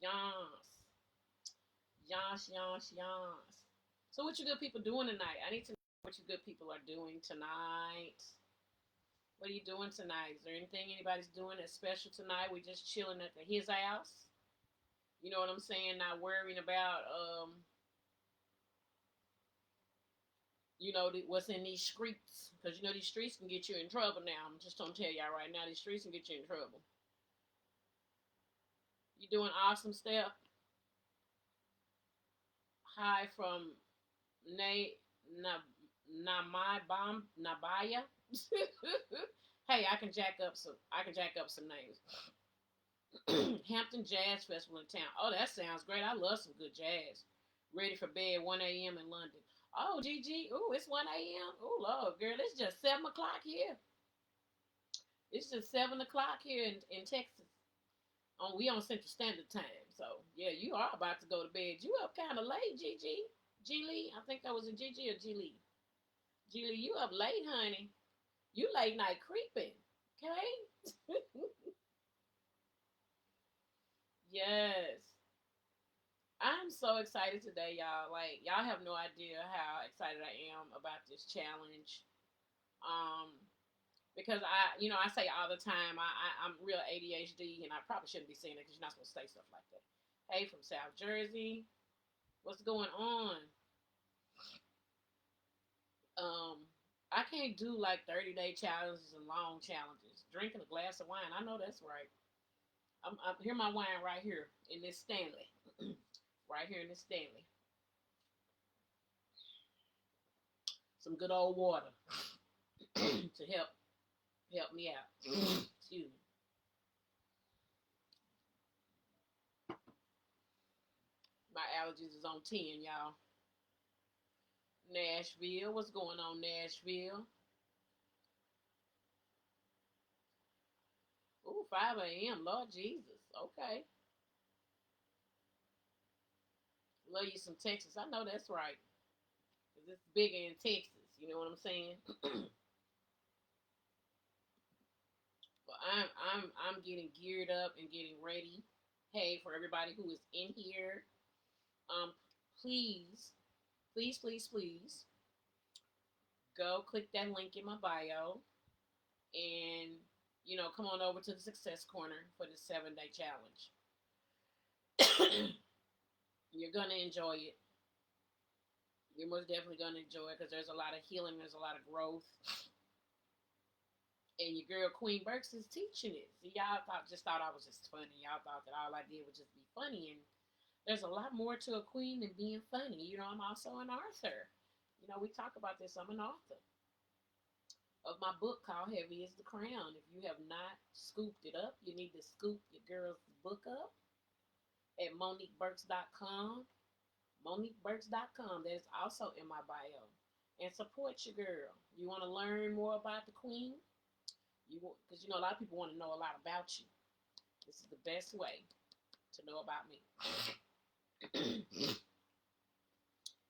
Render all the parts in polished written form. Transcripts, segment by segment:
Yas. Yas, yas, yas. So what you good people doing tonight? I need to know what you good people are doing tonight. What are you doing tonight? Is there anything anybody's doing that's special tonight? We just chilling at his house. You know what I'm saying? Not worrying about what's in these streets, because these streets can get you in trouble now. I'm just gonna tell y'all right now, these streets can get you in trouble. You doing awesome stuff. Hi from Nate Namai Bomb Nabaya. Hey, I can jack up some names. Hampton Jazz Festival in town. Oh, that sounds great. I love some good jazz. Ready for bed, 1 a.m. in London. Oh, Gigi. Ooh, it's 1 a.m. Ooh, Lord, girl, it's just 7 o'clock here. It's just 7 o'clock here in Texas. We on Central Standard Time. So, yeah, you are about to go to bed. You up kind of late, Gigi. G Lee. I think that was a Gigi or G Lee. G Lee, you up late, honey. You late night creeping. Okay? Yes. I'm so excited today, y'all. Like, y'all have no idea how excited I am about this challenge. Um, because I say all the time, I'm real ADHD, and I probably shouldn't be saying it because you're not supposed to say stuff like that. Hey, from South Jersey, what's going on? Um, I can't do like 30-day challenges and long challenges. Drinking a glass of wine, I know that's right. I'm here, my wine right here in this Stanley, right here in this Stanley. Some good old water to help me out. Excuse me. My allergies is on 10, y'all. Nashville, what's going on, Nashville? Ooh, 5 a.m. Lord Jesus. Okay. Love you some Texas. I know that's right. Cause it's bigger in Texas. You know what I'm saying? But I'm getting geared up and getting ready. Hey, for everybody who is in here, um, please, please, please, please, go click that link in my bio and come on over to the Success Corner for the 7-day challenge. You're gonna enjoy it. You're most definitely gonna enjoy it because there's a lot of healing, there's a lot of growth, and your girl Queen Burks is teaching it. See, y'all thought I was just funny. Y'all thought that all I did was just be funny, and there's a lot more to a queen than being funny. I'm also an author. We talk about this. I'm an author of my book called Heavy is the Crown. If you have not scooped it up, you need to scoop your girl's book up at MoniqueBurks.com. MoniqueBurks.com. That is also in my bio. And support your girl. You want to learn more about the queen? Because a lot of people want to know a lot about you. This is the best way to know about me.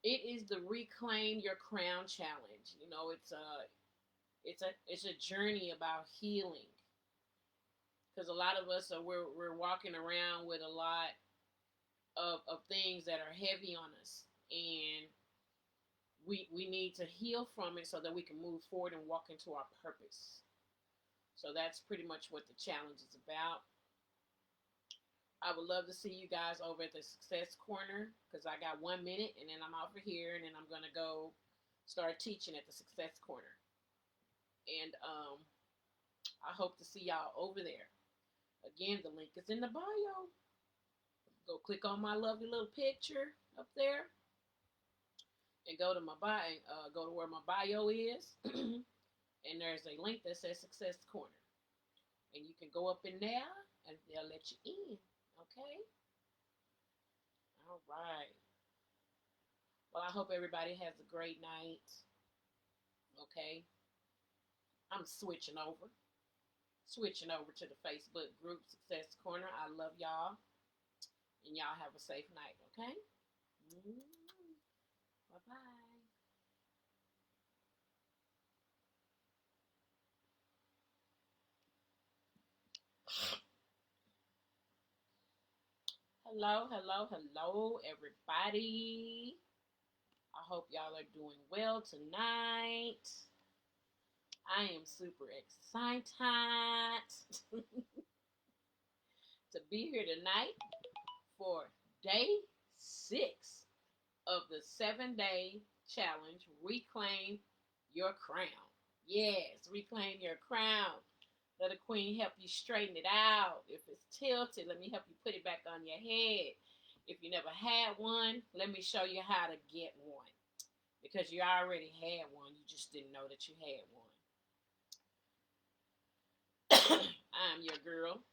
It is the Reclaim Your Crown Challenge. It's a journey about healing. Because a lot of us we're walking around with a lot of things that are heavy on us, and we need to heal from it so that we can move forward and walk into our purpose. So that's pretty much what the challenge is about. I would love to see you guys over at the Success Corner because I got 1 minute and then I'm over here and then I'm going to go start teaching at the Success Corner. And I hope to see y'all over there. Again, the link is in the bio. Go click on my lovely little picture up there and go to my bio, go to where my bio is. And there's a link that says Success Corner. And you can go up in there and they'll let you in. Okay? All right. Well, I hope everybody has a great night. Okay? I'm switching over to the Facebook group Success Corner. I love y'all. And y'all have a safe night. Okay? Bye-bye. Hello, hello, hello, everybody. I hope y'all are doing well tonight. I am super excited to be here tonight for day 6 of the 7-day challenge. Reclaim your crown. Yes, reclaim your crown. Let a queen help you straighten it out. If it's tilted, let me help you put it back on your head. If you never had one, let me show you how to get one. Because you already had one, you just didn't know that you had one. I'm your girl.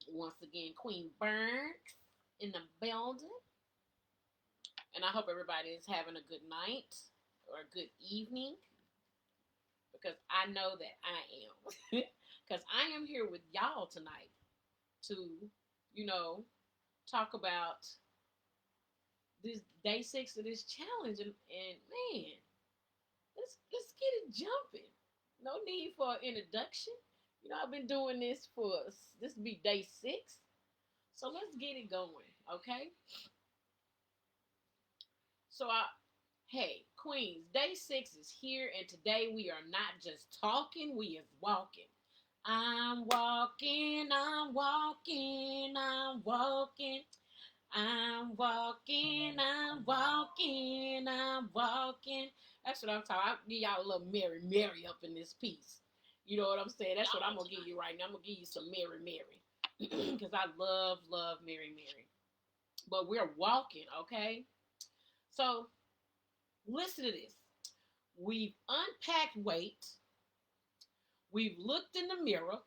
Once again, Queen Burks in the building. And I hope everybody is having a good night or a good evening. Because I know that I am. Because I am here with y'all tonight to, you know, talk about this day 6 of this challenge. And man, let's get it jumping. No need for an introduction. You know, I've been doing this this will be day 6. So let's get it going, okay? So hey, Queens, day 6 is here, and today we are not just talking, we is walking. I'm walking, I'm walking, I'm walking. I'm walking, I'm walking, I'm walking. That's what I'm talking. I'll give y'all a little Mary Mary up in this piece. You know what I'm saying? That's what I'm gonna give you right now. I'm gonna give you some Mary Mary. Because I love Mary Mary. But we're walking, okay? So listen to this. We've unpacked weight. We've looked in the mirror.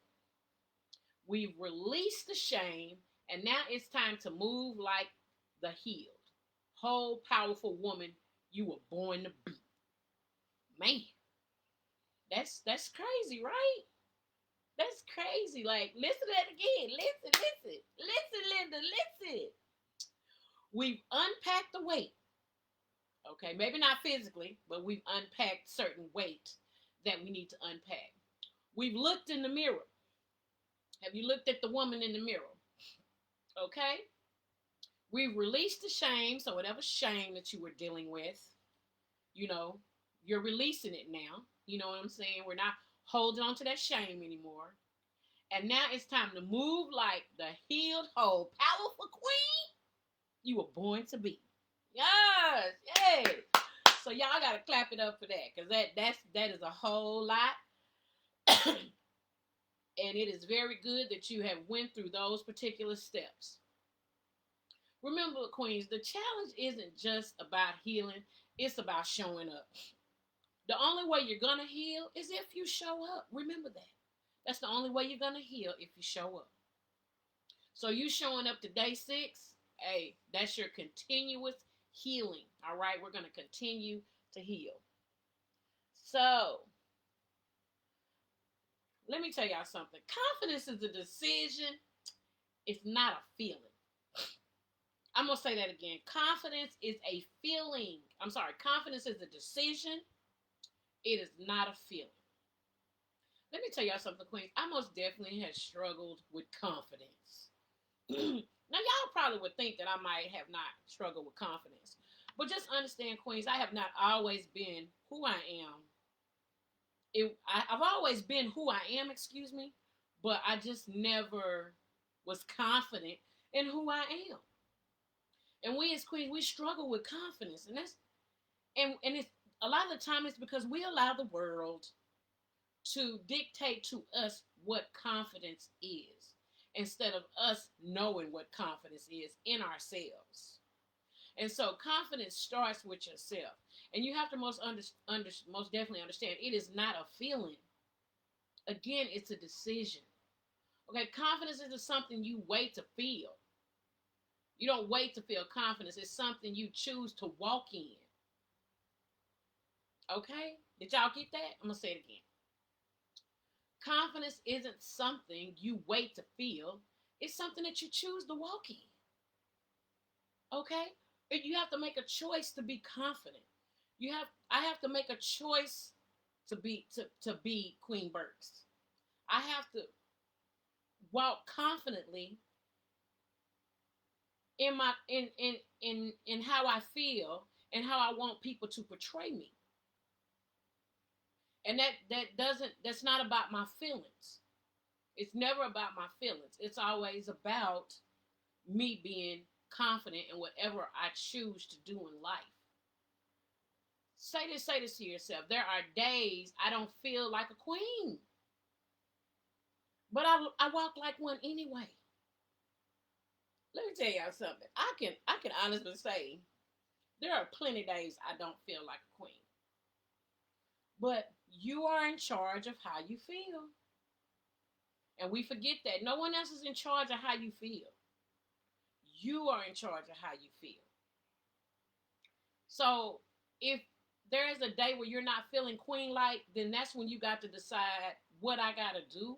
We've released the shame. And now it's time to move like the healed, whole, powerful woman you were born to be. Man, that's crazy, right? That's crazy. Like, listen to that again. Listen, Linda, listen. We've unpacked the weight. Okay, maybe not physically, but we've unpacked certain weight that we need to unpack. We've looked in the mirror. Have you looked at the woman in the mirror? Okay? We've released the shame, so whatever shame that you were dealing with, you know, you're releasing it now. You know what I'm saying? We're not holding on to that shame anymore. And now it's time to move like the healed, whole, powerful queen you were born to be. Yes, yay. So y'all gotta clap it up for that, because that is a whole lot. And it is very good that you have went through those particular steps. Remember, queens, the challenge isn't just about healing, it's about showing up. The only way you're gonna heal is if you show up. Remember that. That's the only way you're gonna heal, if you show up. So you showing up to day 6, hey, that's your continuous healing. All right, we're gonna continue to heal. So let me tell y'all something. Confidence is a decision. It's not a feeling. I'm going to say that again. Confidence is a feeling. I'm sorry. Confidence is a decision. It is not a feeling. Let me tell y'all something, Queens. I most definitely have struggled with confidence. Now, y'all probably would think that I might have not struggled with confidence. But just understand, Queens, I have not always been who I am. I've always been who I am, but I just never was confident in who I am. And we as queens, we struggle with confidence, and it's a lot of the time it's because we allow the world to dictate to us what confidence is, instead of us knowing what confidence is in ourselves. And so confidence starts with yourself, and you have to most definitely understand it is not a feeling. Again, it's a decision. Okay, confidence isn't something you wait to feel. You don't wait to feel confidence. It's something you choose to walk in. Okay? Did y'all get that? I'm going to say it again. Confidence isn't something you wait to feel. It's something that you choose to walk in. Okay? You have to make a choice to be confident. I have to make a choice to be Queen Burks. I have to walk confidently in my in how I feel and how I want people to portray me. And that's not about my feelings. It's never about my feelings. It's always about me being confident in whatever I choose to do in life. Say this to yourself. There are days I don't feel like a queen, but I walk like one anyway. Let me tell y'all something. I can honestly say there are plenty of days I don't feel like a queen. But you are in charge of how you feel. And we forget that. No one else is in charge of how you feel. You are in charge of how you feel. So if there is a day where you're not feeling queen like, then that's when you got to decide what I got to do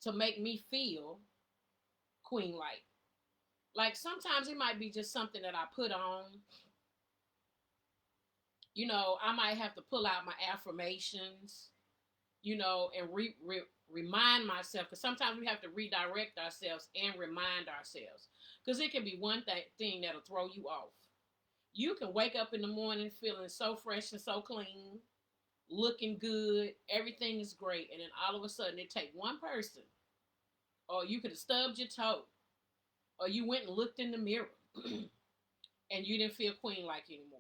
to make me feel queen like. Like sometimes it might be just something that I put on. You know, I might have to pull out my affirmations, you know, and remind myself, because sometimes we have to redirect ourselves and remind ourselves, because it can be one thing that'll throw you off. You can wake up in the morning feeling so fresh and so clean, looking good, everything is great, and then all of a sudden it take one person, or you could have stubbed your toe, or you went and looked in the mirror, and you didn't feel queen like anymore.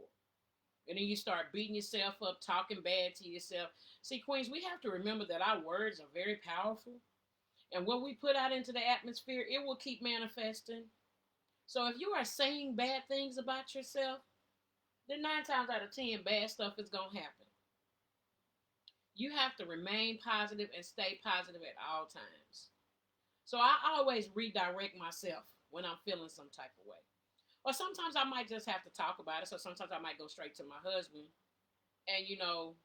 And then you start beating yourself up, talking bad to yourself. See, queens, we have to remember that our words are very powerful. And what we put out into the atmosphere, it will keep manifesting. So if you are saying bad things about yourself, then 9 times out of 10, bad stuff is going to happen. You have to remain positive and stay positive at all times. So I always redirect myself when I'm feeling some type of way. Or sometimes I might just have to talk about it. So sometimes I might go straight to my husband and, you know,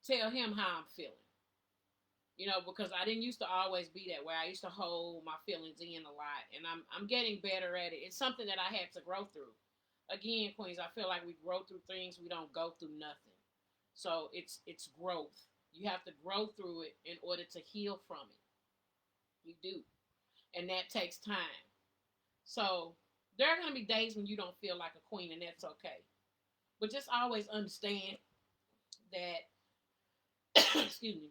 tell him how I'm feeling. You know, because I didn't used to always be that way. I used to hold my feelings in a lot. And I'm getting better at it. It's something that I had to grow through. Again, queens, I feel like we grow through things. We don't go through nothing. So it's growth. You have to grow through it in order to heal from it. You do. And that takes time. So there are going to be days when you don't feel like a queen, and that's okay. But just always understand that, excuse me,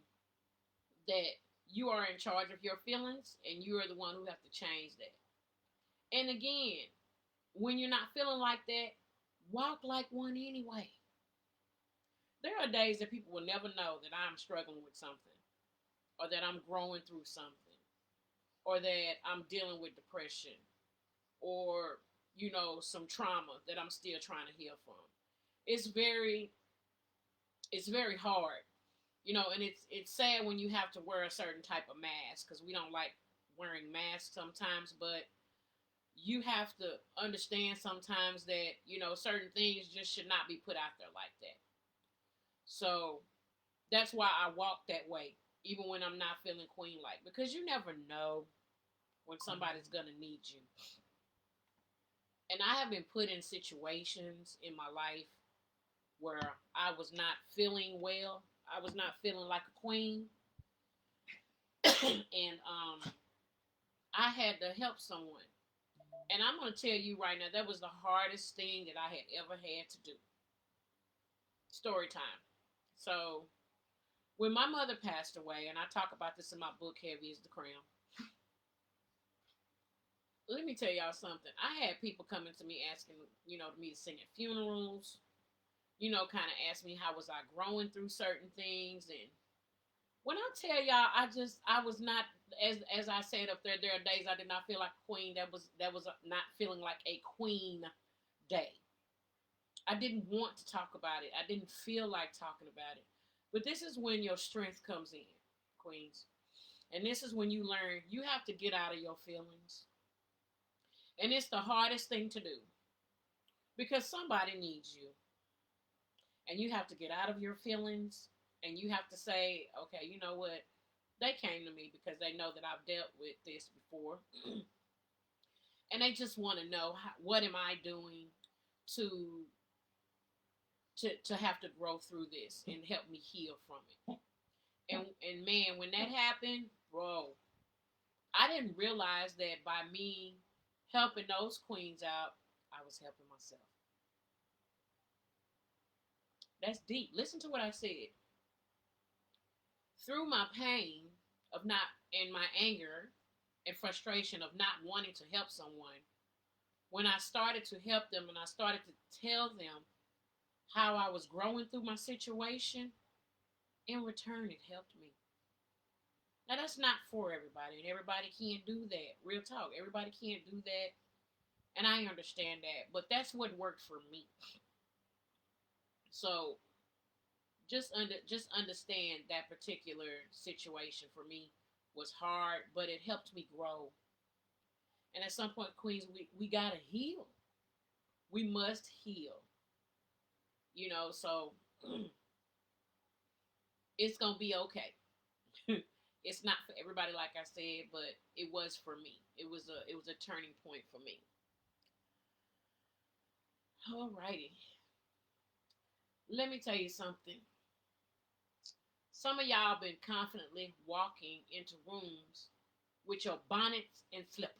that you are in charge of your feelings, and you are the one who have to change that. And again, when you're not feeling like that, walk like one anyway. There are days that people will never know that I'm struggling with something, or that I'm growing through something, or that I'm dealing with depression, or, you know, some trauma that I'm still trying to heal from. It's very hard, you know, and it's sad when you have to wear a certain type of mask, because we don't like wearing masks sometimes, but you have to understand sometimes that, you know, certain things just should not be put out there like that. So that's why I walk that way, even when I'm not feeling queen-like, because you never know when somebody's gonna need you. And I have been put in situations in my life where I was not feeling well. I was not feeling like a queen. And I had to help someone. And I'm going to tell you right now, that was the hardest thing that I had ever had to do. Story time. So, when my mother passed away, and I talk about this in my book, Heavy is the Crown. Let me tell y'all something. I had people coming to me asking, you know, me to sing at funerals. You know, kind of ask me how was I growing through certain things. And when I tell y'all, I was not, as I said up there, there are days I did not feel like a queen. That was not feeling like a queen day. I didn't want to talk about it. I didn't feel like talking about it. But this is when your strength comes in, queens. And this is when you learn you have to get out of your feelings. And it's the hardest thing to do, because somebody needs you. And you have to get out of your feelings, and you have to say, okay, you know what? They came to me because they know that I've dealt with this before. And they just want to know, what am I doing to have to grow through this and help me heal from it. And man, when that happened, bro, I didn't realize that by me helping those queens out, I was helping myself. That's deep. Listen to what I said. Through my pain of not, and my anger and frustration of not wanting to help someone, when I started to help them and I started to tell them how I was growing through my situation, in return, it helped me. Now, that's not for everybody, and everybody can't do that. Real talk. Everybody can't do that, and I understand that, but that's what worked for me. So, just understand that particular situation for me was hard, but it helped me grow. And at some point, Queens, we gotta heal. We must heal. So it's gonna be okay. It's not for everybody, like I said, but it was for me. It was a turning point for me. Alrighty. Let me tell you something. Some of y'all been confidently walking into rooms with your bonnets and slippers.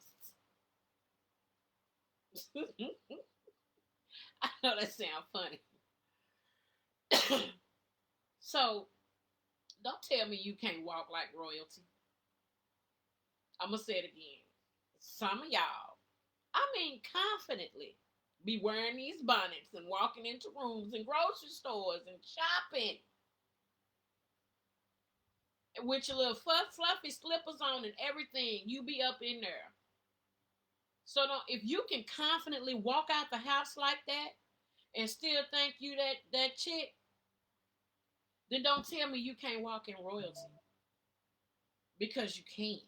I know that sounds funny. So don't tell me you can't walk like royalty. I'm gonna say it again. Some of y'all, I mean confidently, be wearing these bonnets and walking into rooms and grocery stores and shopping with your little fluffy slippers on and everything. You be up in there. So don't, if you can confidently walk out the house like that and still think you that chick, then don't tell me you can't walk in royalty, because you can.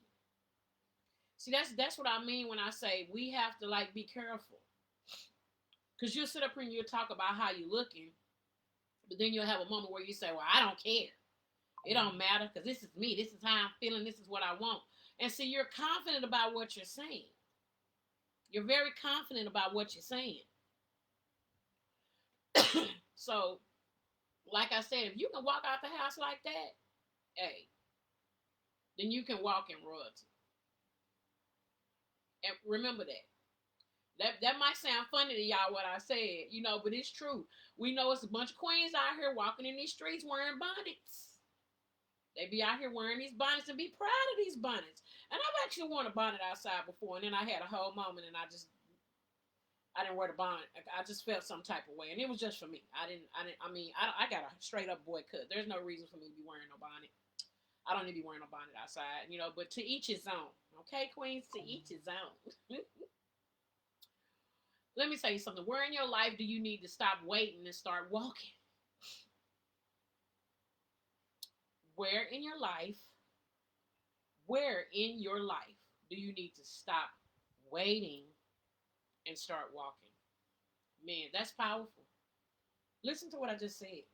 See, that's what I mean when I say we have to like be careful, because you'll sit up here and you'll talk about how you looking, but then you'll have a moment where you say, "Well, I don't care. It don't matter because this is me. This is how I'm feeling. This is what I want." And see, you're confident about what you're saying. You're very confident about what you're saying. So, like I said, if you can walk out the house like that, hey, then you can walk in royalty. And remember that. That might sound funny to y'all what I said, but it's true. We know it's a bunch of queens out here walking in these streets wearing bonnets. They be out here wearing these bonnets and be proud of these bonnets. And I've actually worn a bonnet outside before, and then I had a whole moment, and I didn't wear the bonnet. I just felt some type of way, and it was just for me. I got a straight up boycott. There's no reason for me to be wearing no bonnet. I don't need to be wearing a bonnet outside, but to each his own. Okay, queens, to each his own. Let me tell you something. Where in your life do you need to stop waiting and start walking? Where in your life, do you need to stop waiting and start walking? Man, that's powerful. Listen to what I just said.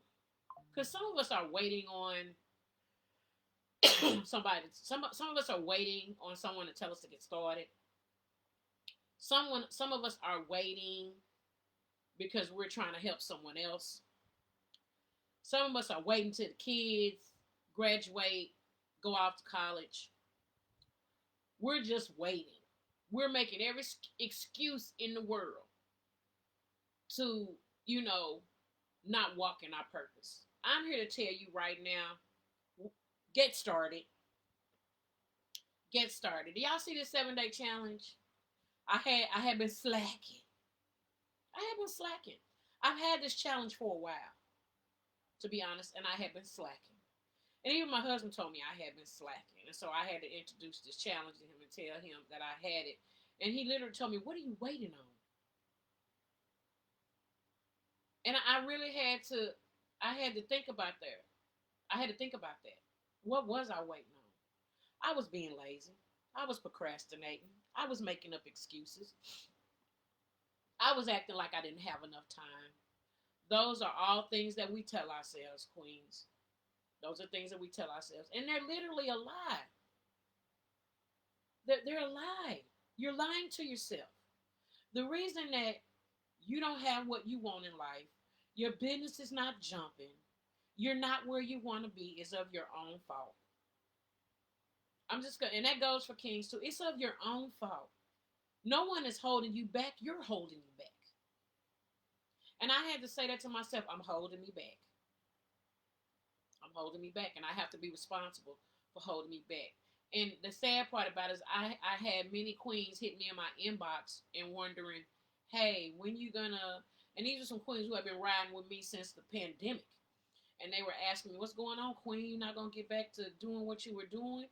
Because some of us are waiting on somebody. Some of us are waiting on someone to tell us to get started. Some of us are waiting because we're trying to help someone else. Some of us are waiting till the kids graduate, go off to college. We're just waiting. We're making every excuse in the world to, not walk in our purpose. I'm here to tell you right now, get started. Get started. Do y'all see this 7-day challenge? I had been slacking. I've had this challenge for a while, to be honest, and I had been slacking. And even my husband told me I had been slacking. And so I had to introduce this challenge to him and tell him that I had it. And he literally told me, "What are you waiting on?" And I really had to think about that. I had to think about that. What was I waiting on? I was being lazy. I was procrastinating. I was making up excuses. I was acting like I didn't have enough time. Those are all things that we tell ourselves, queens. Those are things that we tell ourselves. And they're literally a lie. They're a lie. You're lying to yourself. The reason that you don't have what you want in life, your business is not jumping, you're not where you want to be, is of your own fault. I'm just going to, and that goes for kings too. It's of your own fault. No one is holding you back. You're holding you back. And I had to say that to myself. I'm holding me back. I'm holding me back. And I have to be responsible for holding me back. And the sad part about it is I had many queens hit me in my inbox and wondering, hey, when you gonna, and these are some queens who have been riding with me since the pandemic. And they were asking me, what's going on, queen? You're not gonna get back to doing what you were doing?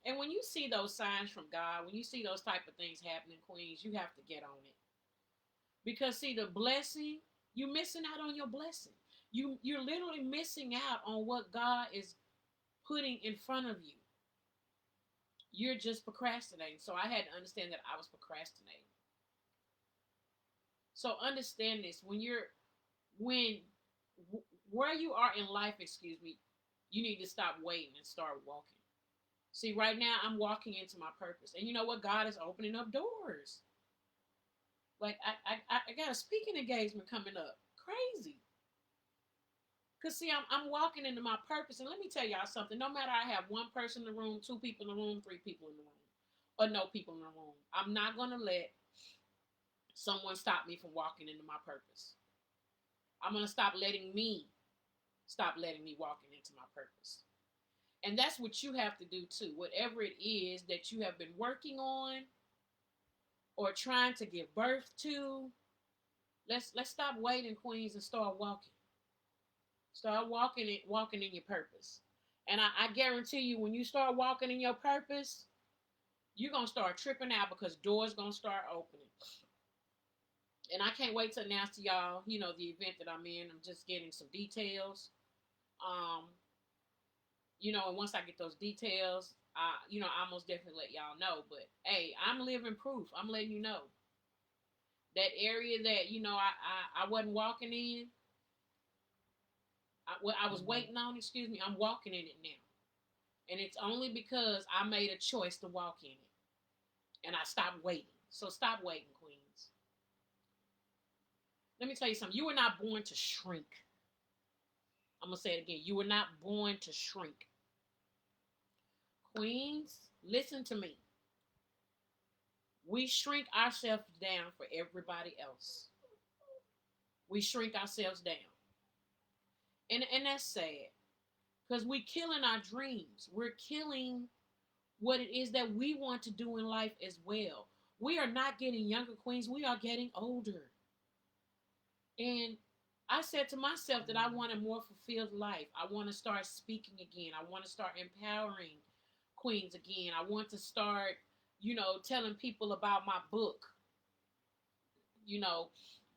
And when you see those signs from God, when you see those type of things happening, queens, you have to get on it. Because see, the blessing, you're missing out on your blessing. You're literally missing out on what God is putting in front of you. You're just procrastinating. So I had to understand that I was procrastinating. So understand this. When where you are in life, you need to stop waiting and start walking. See, right now I'm walking into my purpose. And you know what? God is opening up doors. Like I got a speaking engagement coming up. Crazy. Cause see, I'm walking into my purpose, and let me tell y'all something. No matter I have one person in the room, two people in the room, three people in the room, or no people in the room, I'm not gonna let someone stop me from walking into my purpose. I'm gonna stop letting me walking into my purpose. And that's what you have to do too. Whatever it is that you have been working on or trying to give birth to, let's stop waiting, queens, and start walking. Start walking in your purpose. And I guarantee you, when you start walking in your purpose, you're going to start tripping out because doors going to start opening. And I can't wait to announce to y'all, the event that I'm in. I'm just getting some details. And once I get those details, I most definitely let y'all know. But, hey, I'm living proof. I'm letting you know. That area that, I wasn't walking in, I was waiting on, I'm walking in it now. And it's only because I made a choice to walk in it. And I stopped waiting. So stop waiting, queens. Let me tell you something. You were not born to shrink. I'm going to say it again. You were not born to shrink. Queens, listen to me. We shrink ourselves down for everybody else. We shrink ourselves down. And that's sad. Because we're killing our dreams. We're killing what it is that we want to do in life as well. We are not getting younger, queens. We are getting older. And I said to myself that I want a more fulfilled life. I want to start speaking again. I want to start empowering queens again. I want to start, telling people about my book.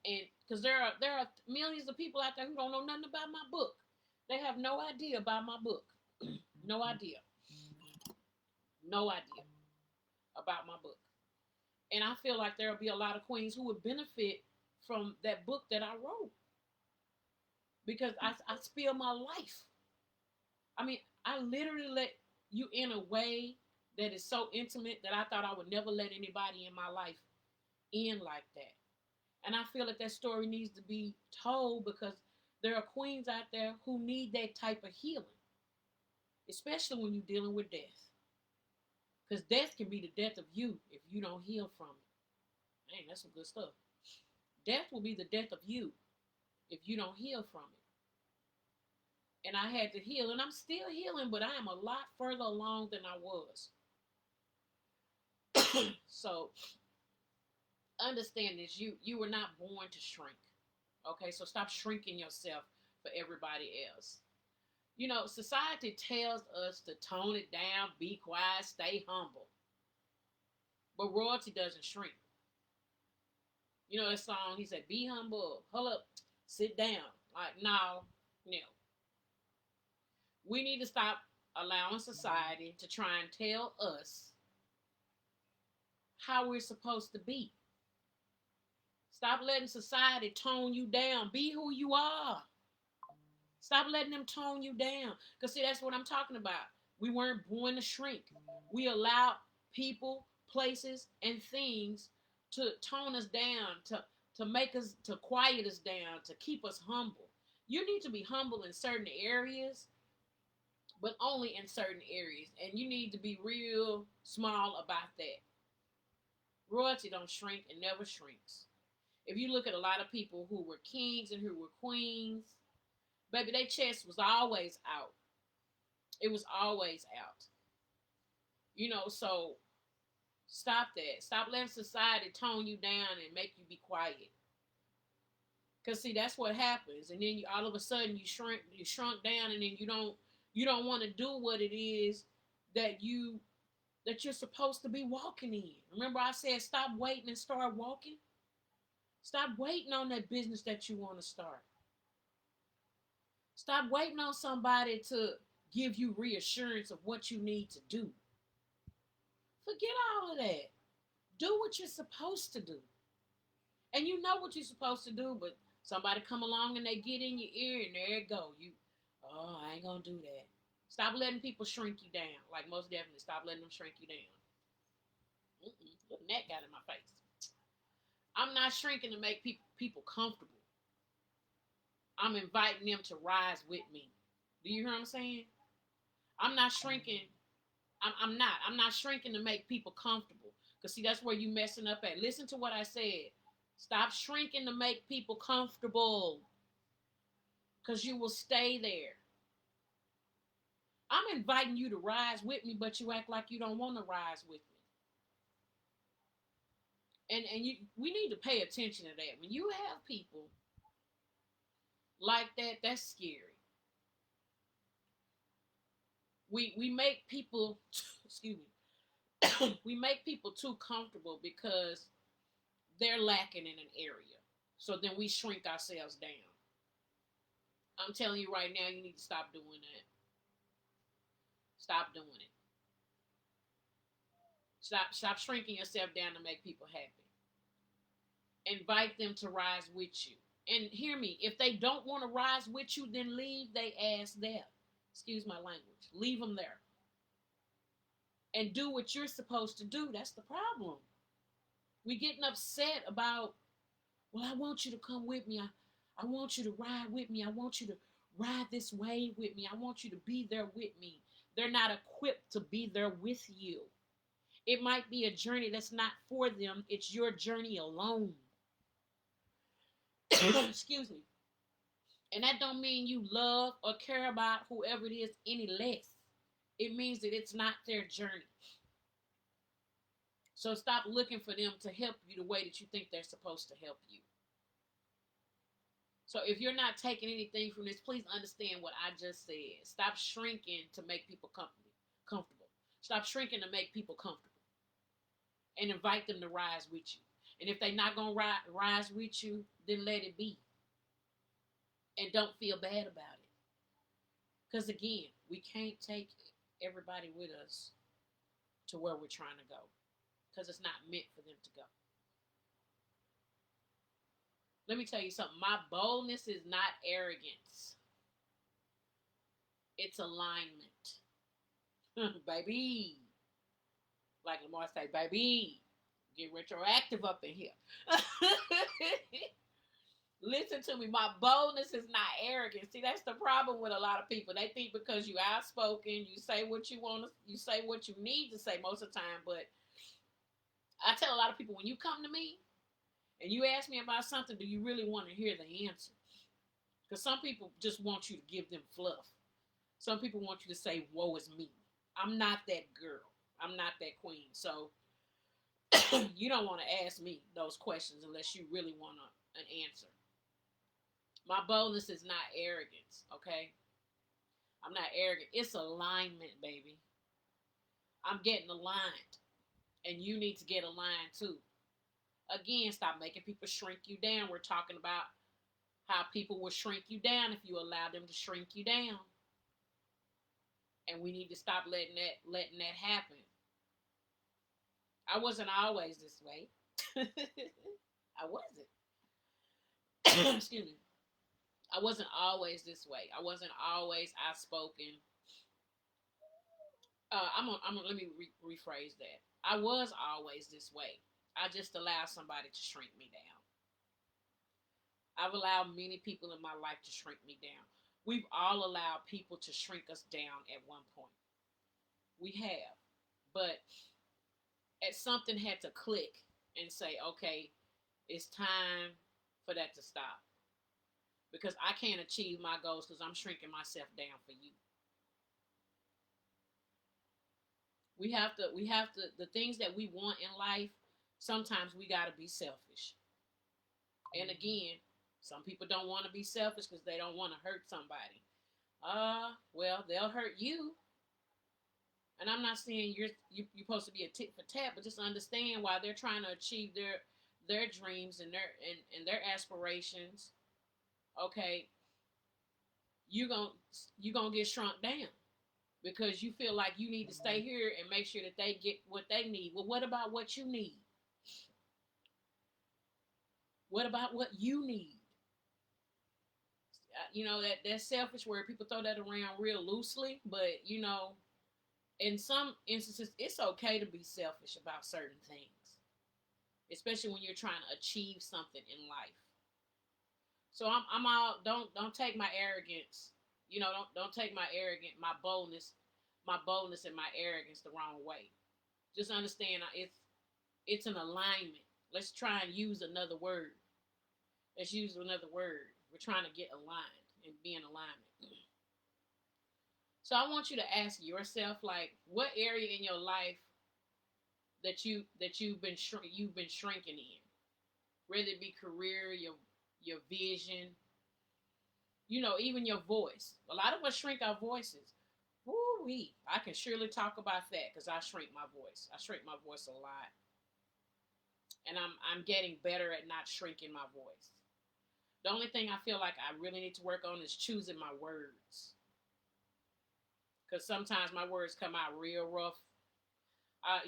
And because there are millions of people out there who don't know nothing about my book. They have no idea about my book. No idea. No idea about my book. And I feel like there'll be a lot of queens who would benefit from that book that I wrote. Because I spill my life. I mean, I literally let you in a way that is so intimate that I thought I would never let anybody in my life in like that. And I feel that story needs to be told because there are queens out there who need that type of healing. Especially when you're dealing with death. Because death can be the death of you if you don't heal from it. Man, that's some good stuff. Death will be the death of you if you don't heal from it. And I had to heal, and I'm still healing, but I am a lot further along than I was. So, understand this. You were not born to shrink. Okay, so stop shrinking yourself for everybody else. Society tells us to tone it down, be quiet, stay humble. But royalty doesn't shrink. That song, he said, be humble, hold up, sit down. Like, no. We need to stop allowing society to try and tell us how we're supposed to be. Stop letting society tone you down. Be who you are. Stop letting them tone you down. Because, see, that's what I'm talking about. We weren't born to shrink. We allowed people, places, and things to tone us down, to make us, to quiet us down, to keep us humble. You need to be humble in certain areas, but only in certain areas. And you need to be real small about that. Royalty don't shrink and never shrinks. If you look at a lot of people who were kings and who were queens, baby, their chest was always out. It was always out. So stop that. Stop letting society tone you down and make you be quiet. Cause see, that's what happens, and then all of a sudden you shrunk down, and then you don't want to do what it is that you're supposed to be walking in. Remember, I said stop waiting and start walking. Stop waiting on that business that you want to start. Stop waiting on somebody to give you reassurance of what you need to do. Forget all of that. Do what you're supposed to do. And you know what you're supposed to do, but somebody come along and they get in your ear and there it go. I ain't gonna do that. Stop letting people shrink you down. Like, most definitely, stop letting them shrink you down. Look, that got in my face. I'm not shrinking to make people comfortable. I'm inviting them to rise with me. Do you hear what I'm saying? I'm not shrinking. I'm not shrinking to make people comfortable. Because, see, that's where you messing up at. Listen to what I said. Stop shrinking to make people comfortable. Because you will stay there. I'm inviting you to rise with me, but you act like you don't want to rise with me. And we need to pay attention to that. When you have people like that, that's scary. We make people, excuse me, we make people too comfortable because they're lacking in an area. So then we shrink ourselves down. I'm telling you right now, you need to stop doing that. Stop doing it. Stop shrinking yourself down to make people happy. Invite them to rise with you. And hear me, if they don't want to rise with you, then leave they ass there. Excuse my language. Leave them there. And do what you're supposed to do. That's the problem. We getting upset about, well, I want you to come with me. I want you to ride with me. I want you to ride this wave with me. I want you to be there with me. They're not equipped to be there with you. It might be a journey that's not for them. It's your journey alone. Excuse me. And that don't mean you love or care about whoever it is any less. It means that it's not their journey. So stop looking for them to help you the way that you think they're supposed to help you. So if you're not taking anything from this, please understand what I just said. Stop shrinking to make people comfortable. Stop shrinking to make people comfortable. And invite them to rise with you. And if they're not going to rise with you, then let it be. And don't feel bad about it. Because again, we can't take everybody with us to where we're trying to go. Because it's not meant for them to go. Let me tell you something. My boldness is not arrogance. It's alignment. Baby. Like Lamar say, baby. Get retroactive up in here. Listen to me. My boldness is not arrogance. See, that's the problem with a lot of people. They think because you outspoken, you say what you want to, you say what you need to say most of the time. But I tell a lot of people, when you come to me and you ask me about something, do you really want to hear the answer? Because some people just want you to give them fluff. Some people want you to say, woe is me. I'm not that girl. I'm not that queen. So you don't want to ask me those questions unless you really want an answer. My boldness is not arrogance, okay? I'm not arrogant. It's alignment, baby. I'm getting aligned. And you need to get aligned too. Again, stop making people shrink you down. We're talking about how people will shrink you down if you allow them to shrink you down. And we need to stop letting that happen. I wasn't always this way. I wasn't. Excuse me. I wasn't always this way. I wasn't always outspoken. Let me rephrase that. I was always this way. I just allowed somebody to shrink me down. I've allowed many people in my life to shrink me down. We've all allowed people to shrink us down at one point. We have. But something had to click. and say, okay, it's time for that to stop. Because I can't achieve my goals because I'm shrinking myself down for you. We have to the things that we want in life, sometimes we gotta be selfish. And again, some people don't want to be selfish because they don't want to hurt somebody. Well, they'll hurt you. And I'm not saying you're supposed to be a tit for tat, but just understand why they're trying to achieve their dreams and their aspirations. Okay, you going you gonna get shrunk down because you feel like you need to stay here and make sure that they get what they need. Well, what about what you need? What about what you need? That selfish word, people throw that around real loosely, but in some instances it's okay to be selfish about certain things, especially when you're trying to achieve something in life. So I'm all don't take my arrogance, don't take my boldness and my arrogance the wrong way. Just understand it's an alignment. Let's try and use another word. Let's use another word. We're trying to get aligned and be in alignment. So I want you to ask yourself, like, what area in your life you've been shrinking in, whether it be career, your vision, even your voice. A lot of us shrink our voices. Woo-wee. I can surely talk about that because I shrink my voice. I shrink my voice a lot, and I'm getting better at not shrinking my voice. The only thing I feel like I really need to work on is choosing my words. Because sometimes my words come out real rough. I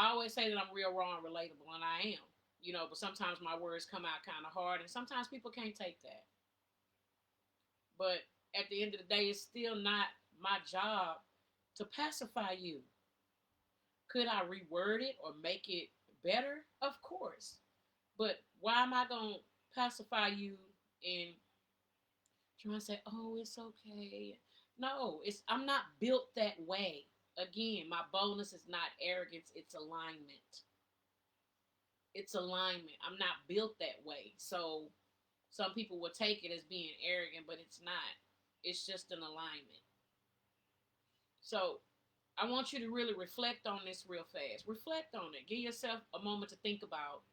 always say that I'm real raw and relatable, and I am. But sometimes my words come out kind of hard, and sometimes people can't take that. But at the end of the day, it's still not my job to pacify you. Could I reword it or make it better? Of course. But why am I going to pacify you and trying to say, oh, it's okay? No, I'm not built that way. Again, my boldness is not arrogance, it's alignment. It's alignment. I'm not built that way. So some people will take it as being arrogant, but it's not. It's just an alignment. So I want you to really reflect on this real fast. Reflect on it. Give yourself a moment to think about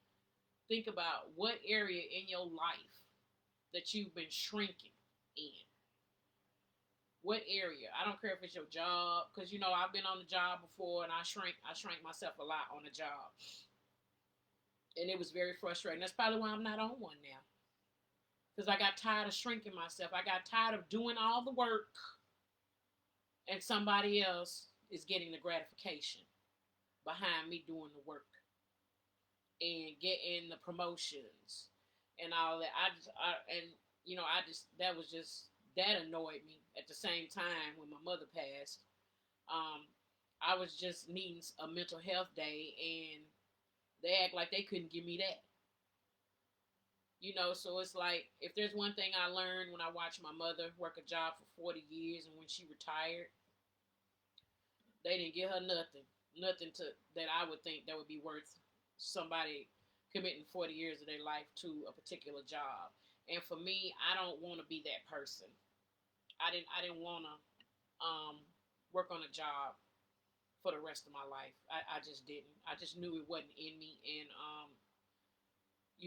what area in your life that you've been shrinking in. What area? I don't care if it's your job, because I've been on the job before and I shrank myself a lot on the job. And it was very frustrating. That's probably why I'm not on one now. Because I got tired of shrinking myself. I got tired of doing all the work and somebody else is getting the gratification behind me doing the work and getting the promotions and all that. That annoyed me. At the same time, when my mother passed, I was just needing a mental health day, and they act like they couldn't give me that. So it's like, if there's one thing I learned when I watched my mother work a job for 40 years, and when she retired, they didn't give her nothing that I would think that would be worth somebody committing 40 years of their life to a particular job. And for me, I don't want to be that person. I didn't want to work on a job for the rest of my life. I just didn't. I just knew it wasn't in me. And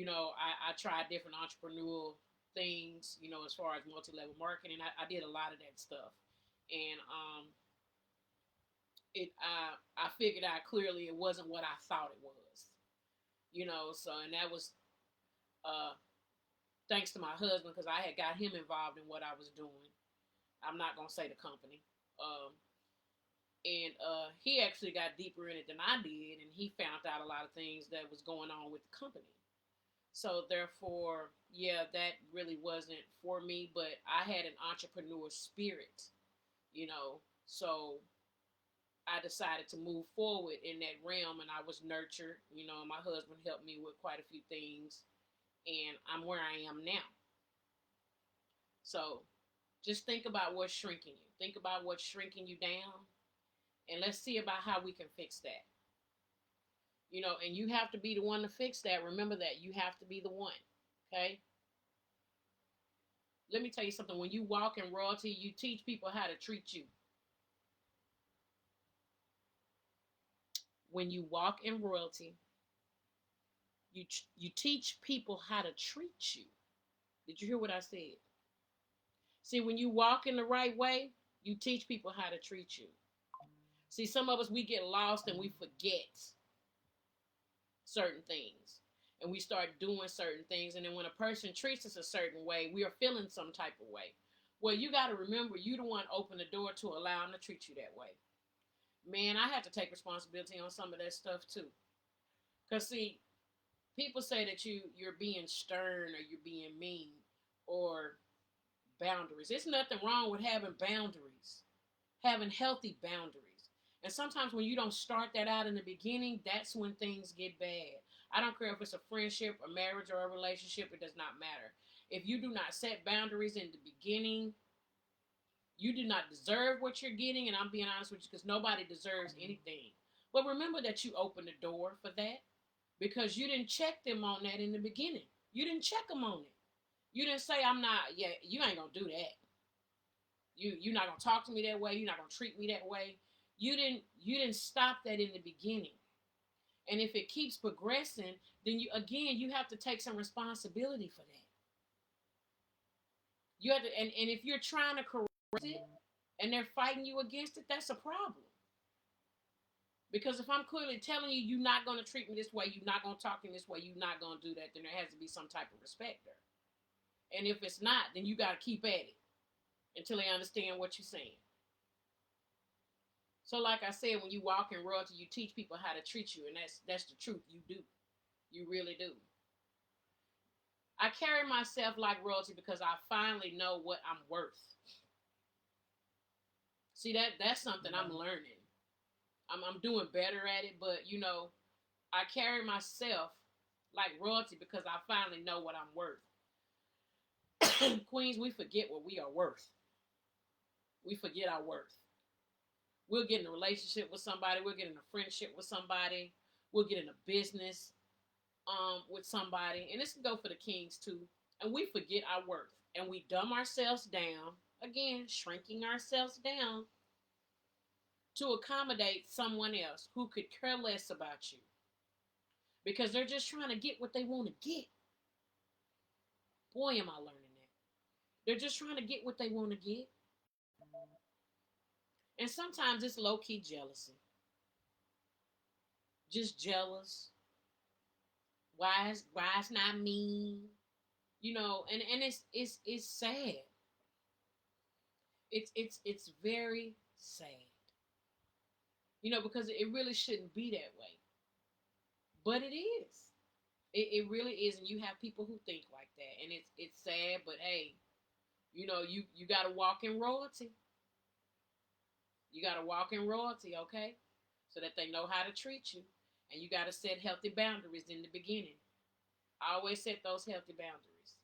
I tried different entrepreneurial things, as far as multi-level marketing. I did a lot of that stuff. And I figured out clearly it wasn't what I thought it was. And that was thanks to my husband, because I had got him involved in what I was doing. I'm not going to say the company. And he actually got deeper in it than I did, and he found out a lot of things that was going on with the company. So therefore, yeah, that really wasn't for me, but I had an entrepreneur spirit, so I decided to move forward in that realm, and I was nurtured, and my husband helped me with quite a few things, and I'm where I am now. So just think about what's shrinking you. Think about what's shrinking you down, and let's see about how we can fix that. And you have to be the one to fix that. Remember that. You have to be the one. Okay? Let me tell you something. When you walk in royalty, you teach people how to treat you. When you walk in royalty, you teach people how to treat you. Did you hear what I said? See, when you walk in the right way, you teach people how to treat you. See, some of us, we get lost and we forget certain things. And we start doing certain things. And then when a person treats us a certain way, we are feeling some type of way. Well, you got to remember, you the one open the door to allow them to treat you that way. Man, I have to take responsibility on some of that stuff too. Because, see, people say that you're being stern or you're being mean or boundaries. There's nothing wrong with having boundaries, having healthy boundaries. And sometimes when you don't start that out in the beginning, that's when things get bad. I don't care if it's a friendship, a marriage, or a relationship, it does not matter. If you do not set boundaries in the beginning, you do not deserve what you're getting, and I'm being honest with you because nobody deserves anything. But remember that you opened the door for that because you didn't check them on that in the beginning. You didn't check them on it. You didn't say, you ain't going to do that. You're not going to talk to me that way. You're not going to treat me that way. You didn't stop that in the beginning. And if it keeps progressing, then you have to take some responsibility for that. You have to, and if you're trying to correct it and they're fighting you against it, that's a problem. Because if I'm clearly telling you you're not going to treat me this way, you're not going to talk to me this way, you're not going to do that, then there has to be some type of respect there. And if it's not, then you got to keep at it until they understand what you're saying. So like I said, when you walk in royalty, you teach people how to treat you, and that's the truth. You do. You really do. I carry myself like royalty because I finally know what I'm worth. See, that's something I'm learning. I'm doing better at it, but I carry myself like royalty because I finally know what I'm worth. Queens, we forget what we are worth. We forget our worth. We'll get in a relationship with somebody. We'll get in a friendship with somebody. We'll get in a business with somebody. And this can go for the kings too. And we forget our worth. And we dumb ourselves down. Again, shrinking ourselves down to accommodate someone else who could care less about you. Because they're just trying to get what they want to get. Boy, am I learning that. They're just trying to get what they want to get. And sometimes it's low-key jealousy. Just jealous. Why it's not me? And it's sad. It's very sad. Because it really shouldn't be that way. But it is. It really is, and you have people who think like that. And it's sad, but hey, you gotta walk in royalty. You got to walk in royalty, okay? So that they know how to treat you. And you got to set healthy boundaries in the beginning. Always set those healthy boundaries.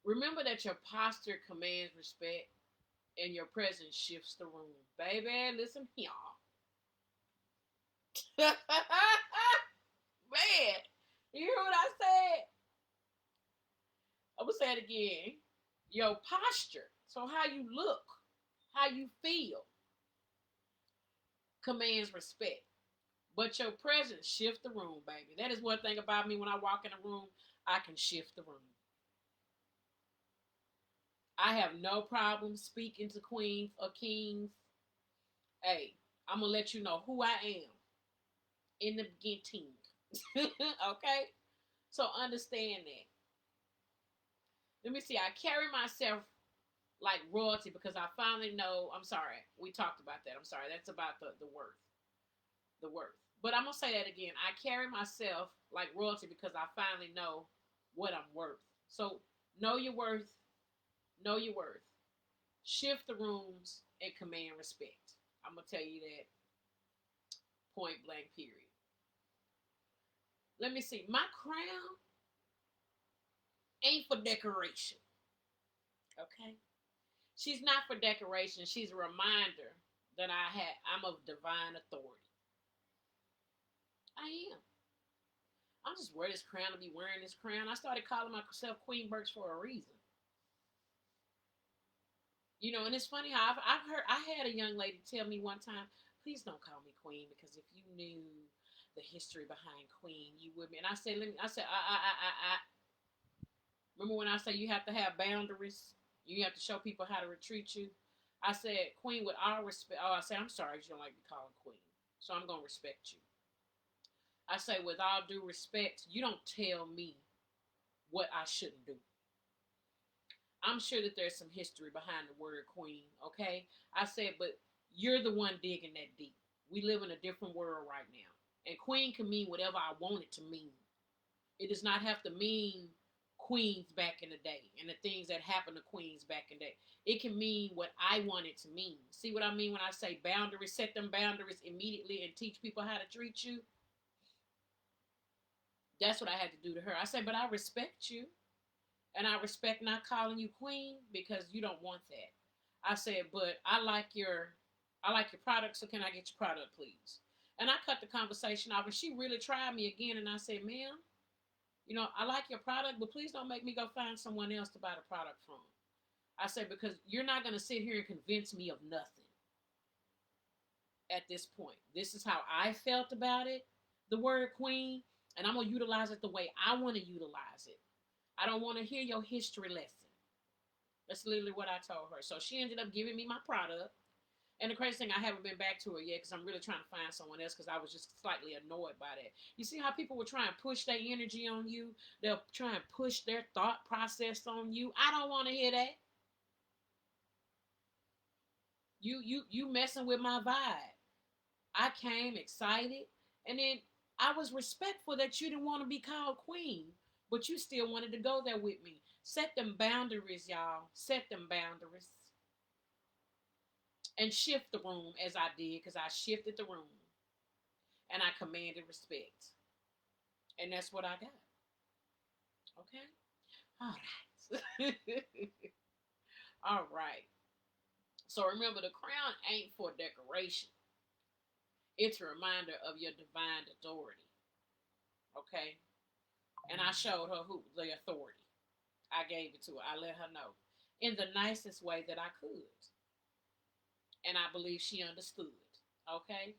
Remember that your posture commands respect and your presence shifts the room. Baby, listen here. Man, you hear what I said? I'm going to say it again. Your posture, so how you look, how you feel, commands respect. But your presence shifts the room, baby. That is one thing about me. When I walk in a room, I can shift the room. I have no problem speaking to queens or kings. Hey, I'm going to let you know who I am in the beginning. Okay? So understand that. Let me see. I carry myself like royalty because I finally know. I'm sorry. We talked about that. I'm sorry. That's about the worth. The worth. But I'm going to say that again. I carry myself like royalty because I finally know what I'm worth. So know your worth. Know your worth. Shift the rooms and command respect. I'm going to tell you that point blank period. Let me see. My crown ain't for decoration. Okay? She's not for decoration. She's a reminder that I'm of divine authority. I am. I'm just wear this crown to be wearing this crown. I started calling myself Queen Burks for a reason. You know, and it's funny how I've heard, I had a young lady tell me one time, please don't call me Queen, because if you knew the history behind Queen, you would be. And I said, I remember when I say you have to have boundaries, you have to show people how to treat you. I said, Queen, with all respect, oh, I said, I'm sorry you don't like me calling Queen, so I'm going to respect you. I say, with all due respect, you don't tell me what I shouldn't do. I'm sure that there's some history behind the word queen, okay? I said, but you're the one digging that deep. We live in a different world right now. And queen can mean whatever I want it to mean. It does not have to mean queens back in the day and the things that happened to queens back in the day. It can mean what I want it to mean. See what I mean when I say boundaries? Set them boundaries immediately and teach people how to treat you. That's what I had to do to her. I said, but I respect you. And I respect not calling you queen because you don't want that. I said, but I like your product, so can I get your product, please? And I cut the conversation off, and she really tried me again, and I said, ma'am, you know, I like your product, but please don't make me go find someone else to buy the product from. I said, because you're not going to sit here and convince me of nothing at this point. This is how I felt about it, the word queen, and I'm going to utilize it the way I want to utilize it. I don't want to hear your history lesson. That's literally what I told her. So she ended up giving me my product. And the crazy thing, I haven't been back to her yet because I'm really trying to find someone else because I was just slightly annoyed by that. You see how people will try and push their energy on you? They'll try and push their thought process on you. I don't want to hear that. You messing with my vibe. I came excited, and then I was respectful that you didn't want to be called queen, but you still wanted to go there with me. Set them boundaries, y'all. Set them boundaries. And shift the room as I did, because I shifted the room. And I commanded respect. And that's what I got. Okay? All right. All right. So remember, the crown ain't for decoration. It's a reminder of your divine authority. Okay? And I showed her who the authority. I gave it to her. I let her know in the nicest way that I could. And I believe she understood. Okay?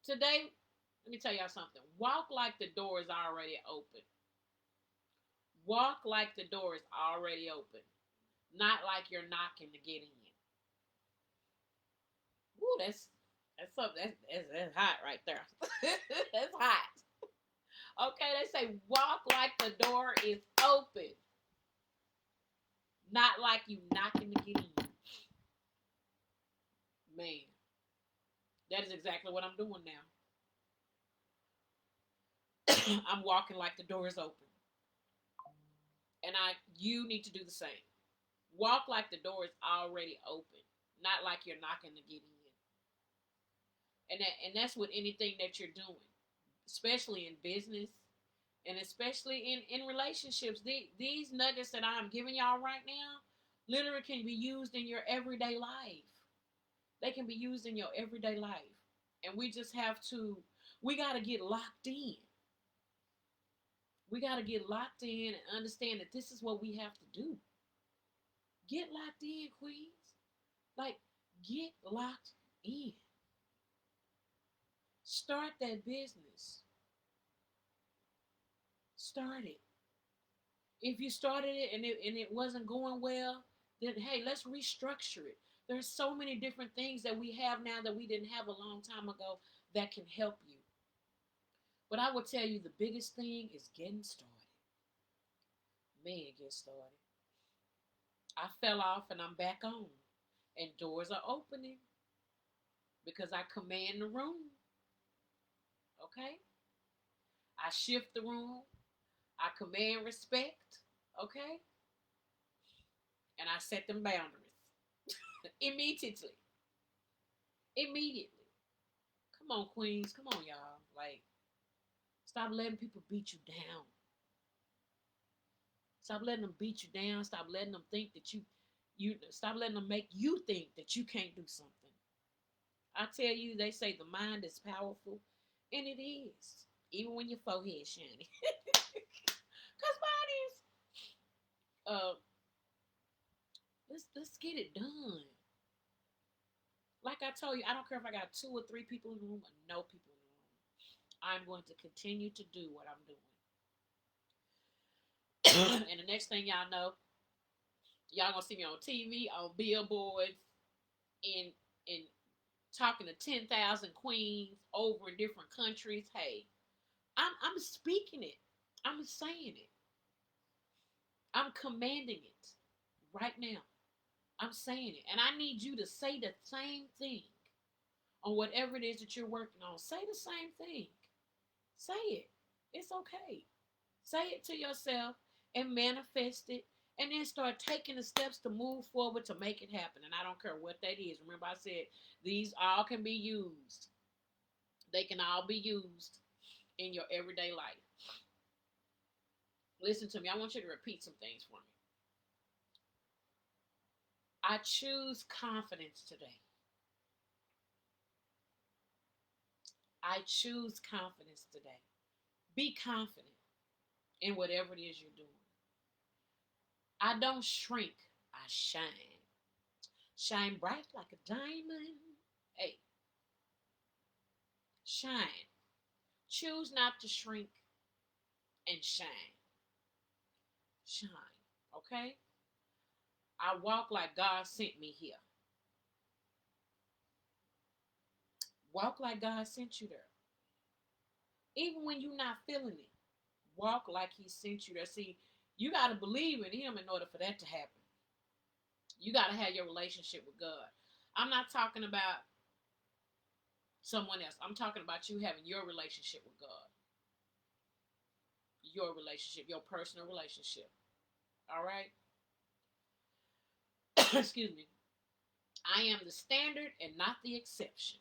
Today, let me tell y'all something. Walk like the door is already open. Walk like the door is already open. Not like you're knocking to get in. Woo, that's something. That's hot right there. That's hot. Okay, they say walk like the door is open. Not like you knocking to get in. Man, that is exactly what I'm doing now. I'm walking like the door is open. And you need to do the same. Walk like the door is already open. Not like you're knocking to get in. And that's with anything that you're doing. Especially in business. And especially in relationships. These nuggets that I'm giving y'all right now literally can be used in your everyday life. They can be used in your everyday life. And we just have to, we got to get locked in. We got to get locked in and understand that this is what we have to do. Get locked in, queens. Like, get locked in. Start that business. Start it. If you started it and it wasn't going well, then hey, let's restructure it. There's so many different things that we have now that we didn't have a long time ago that can help you. But I will tell you the biggest thing is getting started. Man, get started. I fell off and I'm back on. And doors are opening because I command the room. Okay? I shift the room. I command respect. Okay? And I set them boundaries. Immediately. Come on, queens. Come on, y'all. Like, stop letting people beat you down. Stop letting them beat you down. Stop letting them think that you stop letting them make you think that you can't do something. I tell you, they say the mind is powerful And it is. Even when your forehead shiny. Cause mine is. Uh, let's get it done. Like I told you, I don't care if I got 2 or 3 people in the room or no people in the room. I'm going to continue to do what I'm doing. And the next thing y'all know, y'all gonna see me on TV, on billboards, in in talking to 10,000 queens over in different countries. Hey, I'm speaking it. I'm saying it. I'm commanding it right now. I'm saying it. And I need you to say the same thing on whatever it is that you're working on. Say the same thing. Say it. It's okay. Say it to yourself and manifest it. And then start taking the steps to move forward to make it happen. And I don't care what that is. Remember, I said these all can be used. They can all be used in your everyday life. Listen to me. I want you to repeat some things for me. I choose confidence today. I choose confidence today. Be confident in whatever it is you're doing. I don't shrink. I shine. Shine bright like a diamond. Hey, shine. Choose not to shrink and shine. Shine. Okay? I walk like God sent me here. Walk like God sent you there. Even when you're not feeling it, walk like He sent you there. See, you got to believe in Him in order for that to happen. You got to have your relationship with God. I'm not talking about someone else. I'm talking about you having your relationship with God. Your relationship, your personal relationship. All right? Excuse me. I am the standard and not the exception.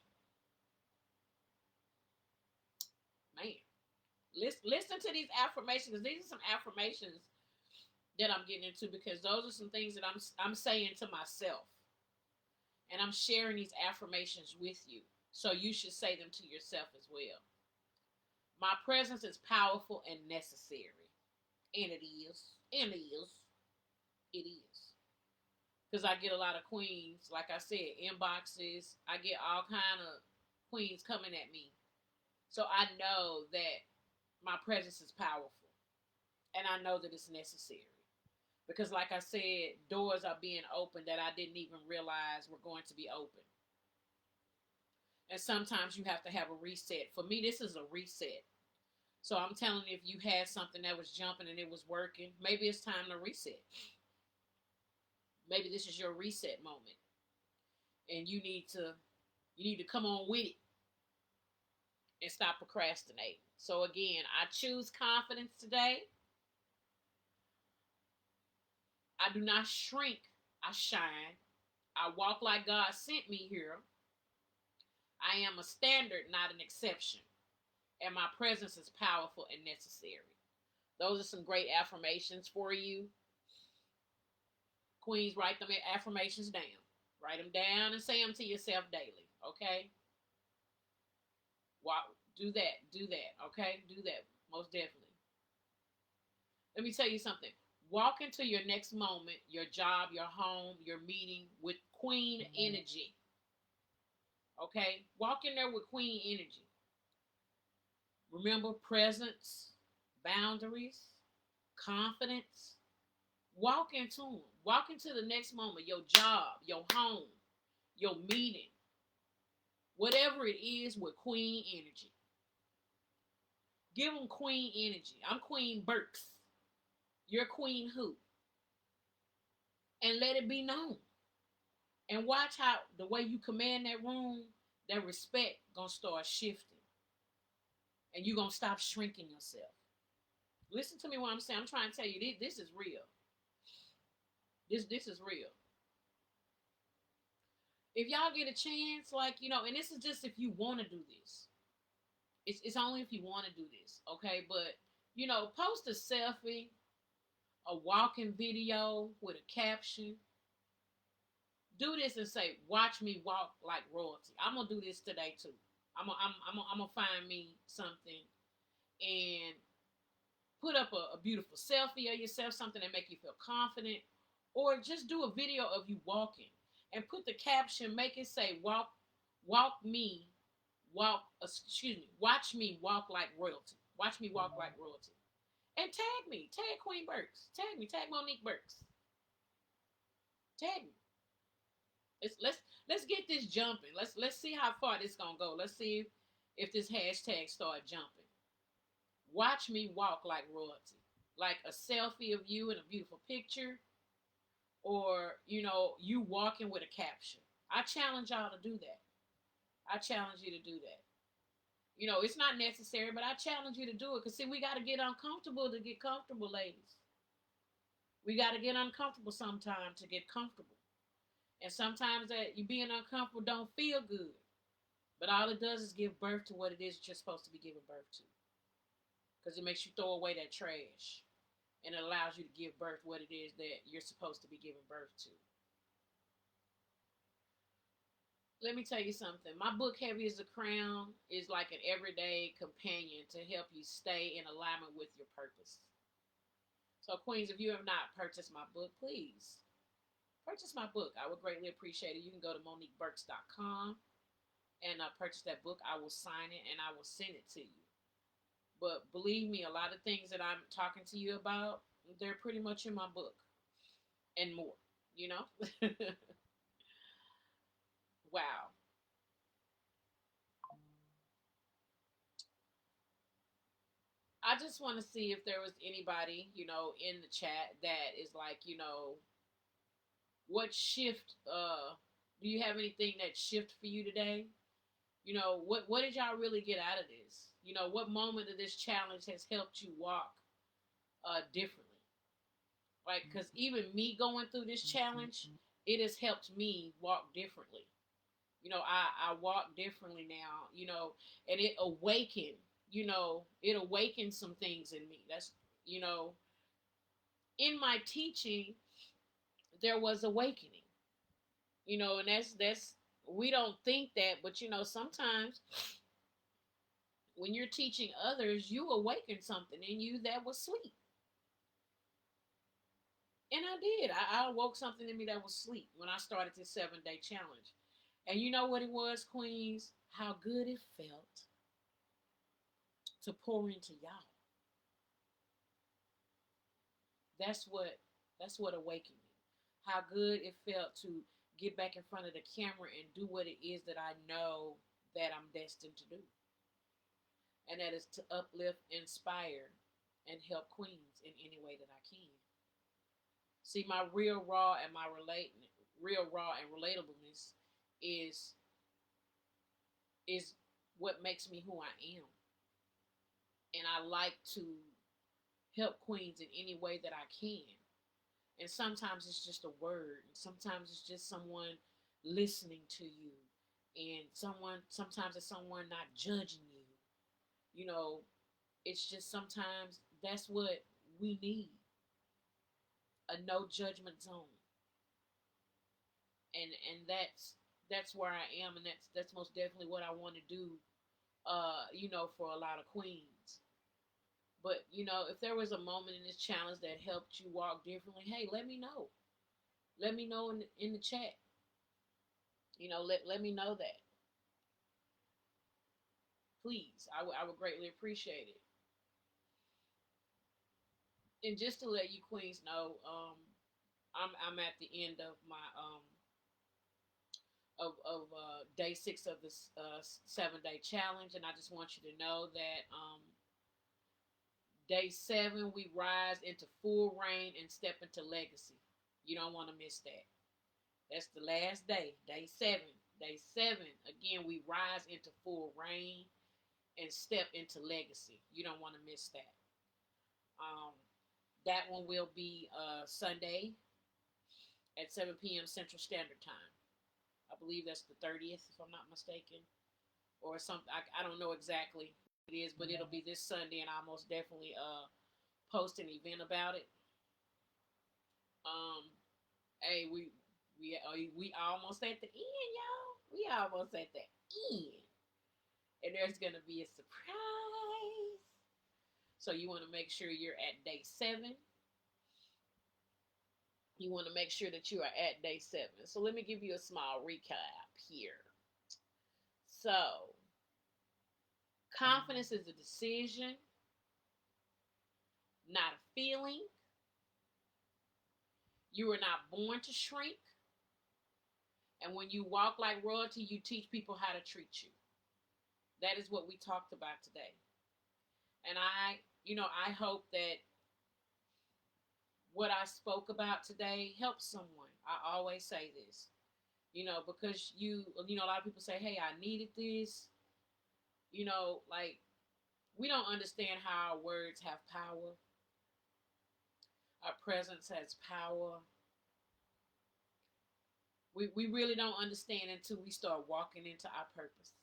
Man, listen to these affirmations. These are some affirmations that I'm getting into because those are some things that I'm saying to myself. And I'm sharing these affirmations with you. So you should say them to yourself as well. My presence is powerful and necessary. And it is. And it is. It is. Because I get a lot of queens, like I said, inboxes. I get all kind of queens coming at me. So I know that my presence is powerful. And I know that it's necessary. Because like I said, doors are being opened that I didn't even realize were going to be open. And sometimes you have to have a reset. For me, this is a reset. So I'm telling you, if you had something that was jumping and it was working, maybe it's time to reset. Maybe this is your reset moment. And you need to come on with it and stop procrastinating. So again, I choose confidence today. I do not shrink. I shine. I walk like God sent me here. I am a standard, not an exception. And my presence is powerful and necessary. Those are some great affirmations for you. Queens, write them affirmations down. Write them down and say them to yourself daily. Okay? Wow. Do that. Okay? Do that. Most definitely. Let me tell you something. Walk into your next moment, your job, your home, your meeting with queen energy. Okay? Walk in there with queen energy. Remember presence, boundaries, confidence. Walk into them. Walk into the next moment, your job, your home, your meeting, whatever it is with queen energy. Give them queen energy. I'm Queen Burks. You're Queen who? And let it be known. And watch how the way you command that room, that respect gonna start shifting. And you're gonna stop shrinking yourself. Listen to me what I'm saying. I'm trying to tell you this is real. This is real. If y'all get a chance, like, and this is just if you want to do this. It's only if you want to do this, okay? But, post a selfie, a walking video with a caption. Do this and say, watch me walk like royalty. I'm going to do this today too. I'm gonna find me something and put up a beautiful selfie of yourself, something that make you feel confident, or just do a video of you walking and put the caption, make it say walk me, excuse me, watch me walk like royalty. Watch me walk like royalty. And tag me, tag Queen Burks, tag Monique Burks, tag me. Let's get this jumping. Let's see how far this gonna go. Let's see if this hashtag start jumping. Watch me walk like royalty, like a selfie of you in a beautiful picture, or you walking with a caption. I challenge y'all to do that. I challenge you to do that. It's not necessary, but I challenge you to do it. Because, see, we got to get uncomfortable to get comfortable, ladies. We got to get uncomfortable sometimes to get comfortable. And sometimes that you being uncomfortable don't feel good. But all it does is give birth to what it is you're supposed to be giving birth to. Because it makes you throw away that trash. And it allows you to give birth what it is that you're supposed to be giving birth to. Let me tell you something. My book, Heavy as a Crown, is like an everyday companion to help you stay in alignment with your purpose. So, Queens, if you have not purchased my book, please purchase my book. I would greatly appreciate it. You can go to MoniqueBurks.com and purchase that book. I will sign it and I will send it to you. But believe me, a lot of things that I'm talking to you about, they're pretty much in my book and more, Wow. I just want to see if there was anybody, in the chat that is like, what shift, do you have anything that shift for you today? What did y'all really get out of this? What moment of this challenge has helped you walk differently? Like, because even me going through this challenge, it has helped me walk differently. I walk differently now, and it awakened some things in me. That's, in my teaching, there was awakening, and that's, we don't think that, but sometimes when you're teaching others, you awaken something in you that was sleep. And I did. I awoke something in me that was sleep when I started this 7-day challenge. And you know what it was, Queens? How good it felt to pour into y'all. That's what awakened me. How good it felt to get back in front of the camera and do what it is that I know that I'm destined to do. And that is to uplift, inspire, and help Queens in any way that I can. See, my real raw and relatableness is what makes me who I am. And I like to help Queens in any way that I can. And sometimes it's just a word. And sometimes it's just someone listening to you. And sometimes it's someone not judging you. It's just sometimes that's what we need. A no judgment zone. And that's where I am, and that's most definitely what I want to do, for a lot of Queens. But, if there was a moment in this challenge that helped you walk differently, hey, let me know. Let me know in the chat. Let me know that. Please, I would greatly appreciate it. And just to let you Queens know, I'm at the end of my of day 6 of this 7-day challenge, and I just want you to know that day 7 we rise into full reign and step into legacy. You don't want to miss that. That's the last day, day 7. Day 7, again, we rise into full reign and step into legacy. You don't want to miss that. That one will be Sunday at 7 p.m. Central Standard Time. I believe that's the 30th, if I'm not mistaken, or something. I don't know exactly what it is, but it'll be this Sunday, and I'll most definitely post an event about it. Hey, we almost at the end, y'all. We almost at the end. And there's going to be a surprise. So you want to make sure you're at day 7. You want to make sure that you are at day 7. So let me give you a small recap here. So, confidence is a decision, not a feeling. You are not born to shrink. And when you walk like royalty, you teach people how to treat you. That is what we talked about today. And I hope that what I spoke about today helps someone. I always say this, because a lot of people say, hey, I needed this. Like, we don't understand how our words have power. Our presence has power. We really don't understand until we start walking into our purpose.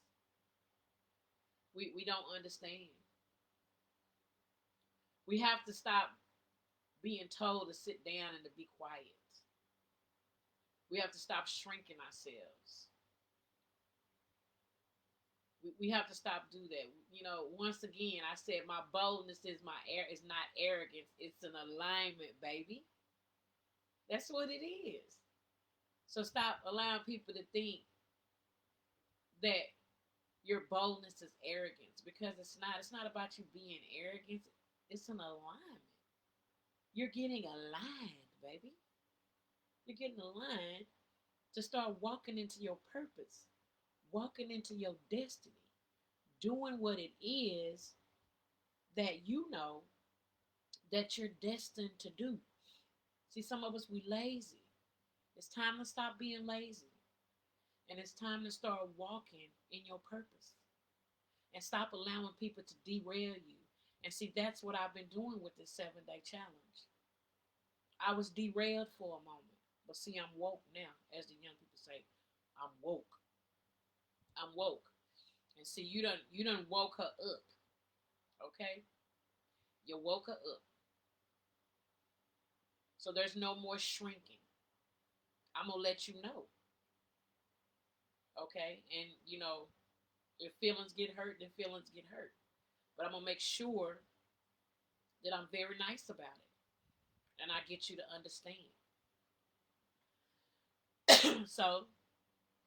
We don't understand. We have to stop being told to sit down and to be quiet. We have to stop shrinking ourselves. We have to stop do that. Once again, I said my boldness is not arrogance. It's an alignment, baby. That's what it is. So stop allowing people to think that your boldness is arrogance, because it's not. It's not about you being arrogant. It's an alignment. You're getting aligned, baby. You're getting aligned to start walking into your purpose, walking into your destiny, doing what it is that you know that you're destined to do. See, some of us, we lazy. It's time to stop being lazy. And it's time to start walking in your purpose. And stop allowing people to derail you. And see, that's what I've been doing with this 7-day challenge. I was derailed for a moment. But see, I'm woke now, as the young people say. I'm woke. I'm woke. And see, you done woke her up. Okay? You woke her up. So there's no more shrinking. I'm going to let you know. Okay? And, if feelings get hurt, then feelings get hurt. But I'm going to make sure that I'm very nice about it. And I get you to understand. So,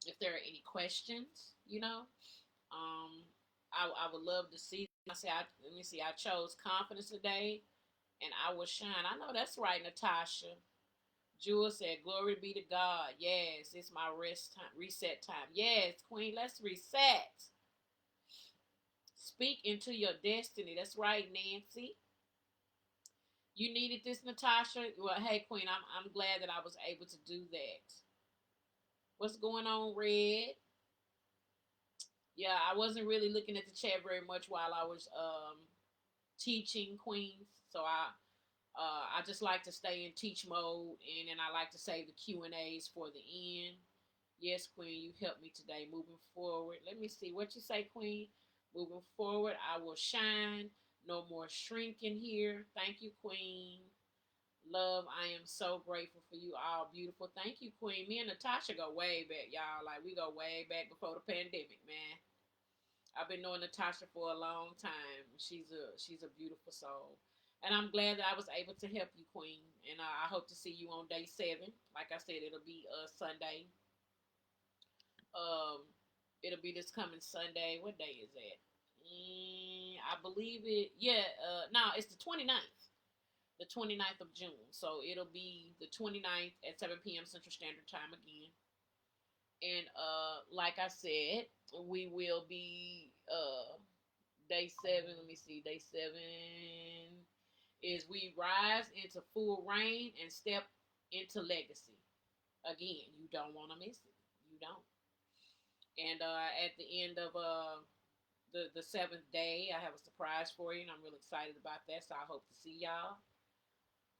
if there are any questions, I would love to see. Let me see. I chose confidence today, and I will shine. I know that's right, Natasha. Jewel said, "Glory be to God." Yes, it's my reset time. Yes, Queen, let's reset. Speak into your destiny. That's right, Nancy. You needed this, Natasha. Well, hey, Queen, I'm glad that I was able to do that. What's going on, Red? Yeah, I wasn't really looking at the chat very much while I was teaching, Queens. So I just like to stay in teach mode, and then I like to save the Q&As for the end. Yes, Queen, you helped me today. Moving forward, let me see what you say, Queen. Moving forward, I will shine. No more shrinking here. Thank you, Queen. Love, I am so grateful for you all. Beautiful. Thank you, Queen. Me and Natasha go way back, y'all. Like, we go way back before the pandemic, man. I've been knowing Natasha for a long time. She's a beautiful soul. And I'm glad that I was able to help you, Queen. And I hope to see you on day 7. Like I said, it'll be Sunday. Um, it'll be this coming Sunday. What day is that? I believe it. Yeah. No, it's the 29th. The 29th of June. So it'll be the 29th at 7 p.m. Central Standard Time again. And like I said, we will be day 7. Let me see. Day 7 is we rise into full reign and step into legacy. Again, you don't want to miss it. You don't. And at the end of the 7th day, I have a surprise for you, and I'm really excited about that. So I hope to see y'all.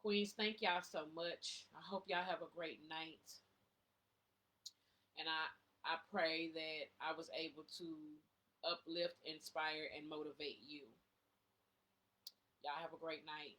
Queens, thank y'all so much. I hope y'all have a great night. And I pray that I was able to uplift, inspire, and motivate you. Y'all have a great night.